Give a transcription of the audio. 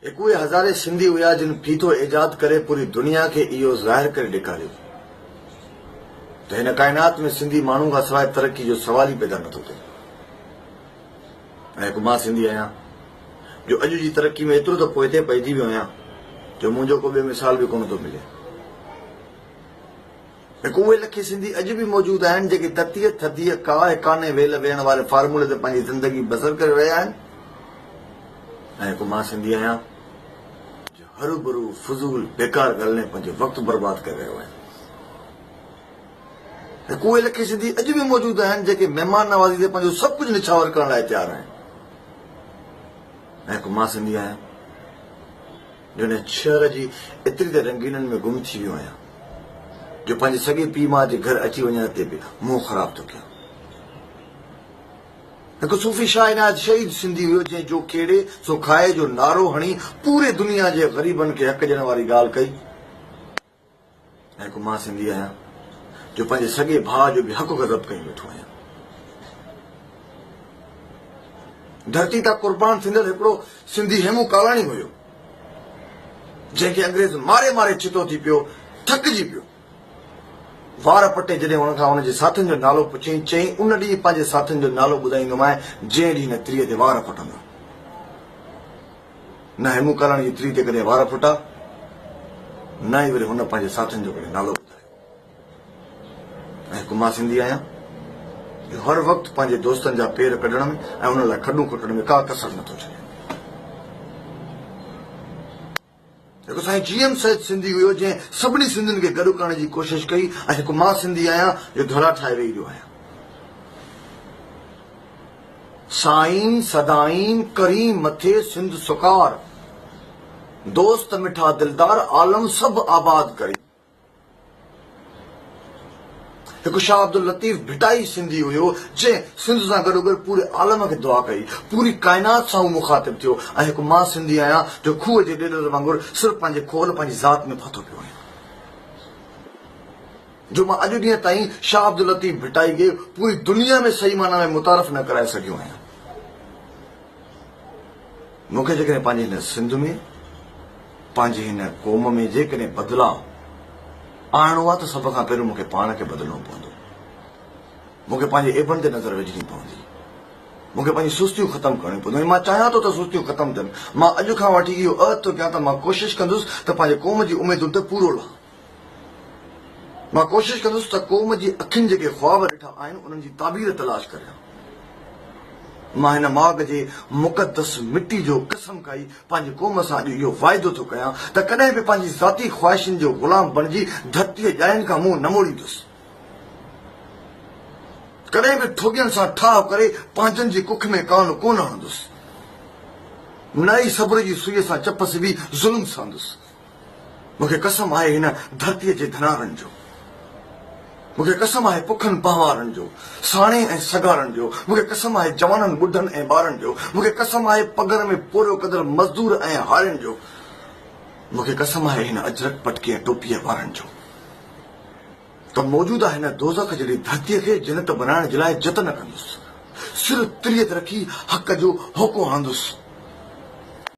उहे हज़ारे सिंधी हुआ जिन फीथो ईजाद करे पूरी दुनिया के इहो ज़ाहिर करे ॾेखारियो त हिन काइनात में सिंधी माण्हू खां सवाइ तरक़ी जो सवाल ई पैदा नथो थिए। ऐं हिकु मां सिंधी आहियां जो अॼु जी तरक़ी में एतिरो त पोइते पइजी वियो आहियां जो मुंहिंजो को ॿियो मिसाल बि कोन थो मिले। हिकु उहे लखे सिंधी अॼु बि मौजूदु आहिनि जेके ततीअ थधीअ काए काने वेल वेहण वारे फार्मूले ते पंहिंजी ज़िंदगी बसर करे रहिया आहिनि। ऐं हिकु मां सिंधी आहियां जो हरू भरू फज़ूल बेकार ॻाल्हि में पंहिंजो वक़्तु बर्बाद करे रहियो आहियां। हिकु उहे लखे सिंधी अॼु बि मौजूदु आहिनि जेके महिमान नवाज़ी ते पंहिंजो सभु कुझु निछावर करण लाइ तयारु आहिनि। ऐं हिकु मां सिंधी आहियां जो हिन शहर जी एतिरी त रंगीननि में गुम थी वियो आहियां जो पंहिंजे सॻे पीउ मां जे घर अची वञण ते बि मुंहुं ख़राब थो कयां। हिकु सूफ़ी शाह इनायत शहीद सिंधी हुयो जंहिं जो खेड़े सो खाए जो नारो हणी पूरे दुनिया जे ग़रीबनि खे हक़ ॾियण वारी ॻाल्हि कई। ऐं हिकु मां सिंधी आहियां जो पंहिंजे सॻे भाउ जो बि हक़ गज़ब कई वेठो आहियां। धरती तां क़ुर्बान थींदड़ हिकिड़ो सिंधी हेमू कालाणी हुयो जंहिंखे अंग्रेज़ मारे मारे चितो थी पियो, थकिजी पियो। वार पटे जॾहिं हुन खां हुनजे साथियुनि जो नालो पुछई, चई उन ॾींहुं पंहिंजे साथियुनि जो नालो ॿुधाईंदोमांइ जंहिं ॾींहुं हिन त्रीअ ते वार फटंदा। न हेमू कालाणी जी त्री ते कॾहिं वार फुटा, न ई वरी हुन पंहिंजे साथियुनि जो कॾहिं नालो ॿुधायो। ऐं हिकु मां सिंधी आहियां जो हर वक़्तु पंहिंजे दोस्तनि जा पेर कढण में ऐं उन लाइ खॾूं खुटण में का कसर नथो छॾे। हिकु साईं जीएम सैद सिंधी हुयो जंहिं सभिनी सिंधियुनि खे गॾु करण जी कोशिश कई। ऐं हिकु मां सिंधी आहियां जो धोला ठाहे वेही रहियो आहियां। साईं सदाईं करी मथे सिंध सुकार, दोस्त मिठा दिलदार आलम सभु आबाद करी। हिकु शाह अब्दुल लतीफ़ भिटाई सिंधी हुयो जंहिं सिंध सां गॾोगॾु पूरे आलम खे दुआ कई, पूरी काइनात सां मुखातिब थियो। ऐं हिकु मां सिंधी आहियां जो खूह जे ॾेॾर वांगुरु सिर्फ़ु पंहिंजे खोल पंहिंजी ज़ात में फाथो पियो आहियां। जो मां अॼु ॾींहं ताईं शाह अब्दुल लतीफ़ भिटाई खे पूरी दुनिया में सही माना में मुतारफ़ न कराए सघियो आहियां। मूंखे जेकॾहिं पंहिंजे हिन सिंध में, पंहिंजे हिन क़ौम में जेकॾहिं बदिलाव आणणो आहे त सभ खां पहिरियों मूंखे पाण खे बदिलणो पवंदो। मूंखे पंहिंजे एबनि ते नज़र विझणी पवंदी। मूंखे पंहिंजी सुस्तियूं ख़तमु करणियूं पवंदियूं। मां चाहियां थो त सुस्तियूं ख़तमु थियनि। मां अॼु खां वठी इहो अहद थो कयां त मां कोशिशि कंदुसि त पंहिंजे क़ौम जी उमेदुनि ते पूरो लहां। मां कोशिशि कंदुसि त क़ौम जी अखियुनि जेके ख्वाब ॾिठा आहिनि उन्हनि जी ताबीर तलाश करियां। मां हिन माग जे मुक़दस मिटी जो कसम खाई पंहिंजे क़ौम सां अॼु इहो वाइदो थो कयां त कॾहिं बि पंहिंजी ज़ाती ख़्वाहिशुनि जो ग़ुलाम बणिजी धरतीअ ॼाइनि खां मुंहुं न मोड़ींदुसि। कॾहिं बि ठोगियनि सां ठाह करे पंहिंजनि जी कुख में कान कोन हणंदुसि। न ई सब्र जी सुईअ सां चप सिबी ज़ुल्म सहंदुसि। मूंखे कसम आहे हिन धरतीअ जे धनारनि जो, मूंखे कसम आहे पुखनि पहवारनि जो, साणे ऐं सगारनि जो, मूंखे कसम आहे जवाननि ॿुढनि ऐं ॿारनि जो, मूंखे कसम आहे पगर में पोरियो कदर मज़दूर ऐं हारियुनि जो, मूंखे कसम आहे हिन अजरक पटके ऐं टोपीअ वारनि जो त मौजूदा हिन दोज़ख जहिड़ी धरतीअ खे जन्नत बनाइण जे लाइ जतन कंदुसि। सिर त्रियत रखी हक़ जो होको हणंदुसि।